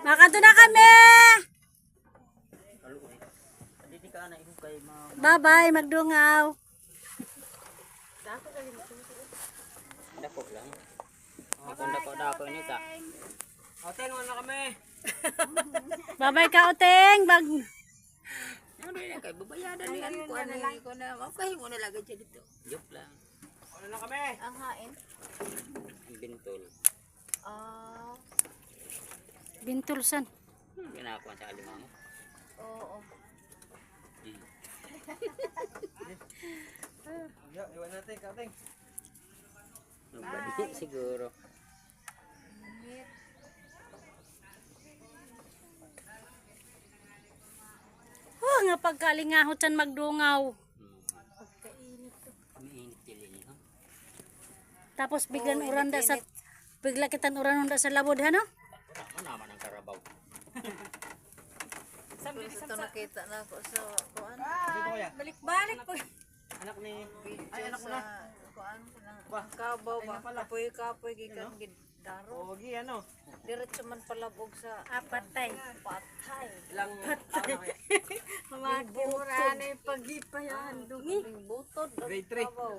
Makato na kami. Bye-bye, magdungaw. Dako lang. Kung dako ini ka. Oteng, na kami. Bye-bye ka, Oteng. Ano yan kay babayadan ni ano ko na. Okay mo na lagay siya dito. Joke lang. Ano na kami? Ang hain. Ang bintol. Bintulsan. Ginakuha sa alimamo. Oo. Iwan natin, Kating. Balik siguro. Oh, nga pagkalingahot san magdungaw. Mainit dili ha. Tapos biglan uranda sa bigla kitan uran sa labod ha no? Ako naman ang karabaw. Ito nakita na ako sa kuan. Balik-balik po. Anak ni Anak mo na. Kuan ko na. Kabaw ba? Kapoy gikan gidaro. Ogi ano? Diretso man palabog sa Apatay. patay. Ilang Magmura na yung pagipayan. Dungi. Butod. Grade 3. Kabaw.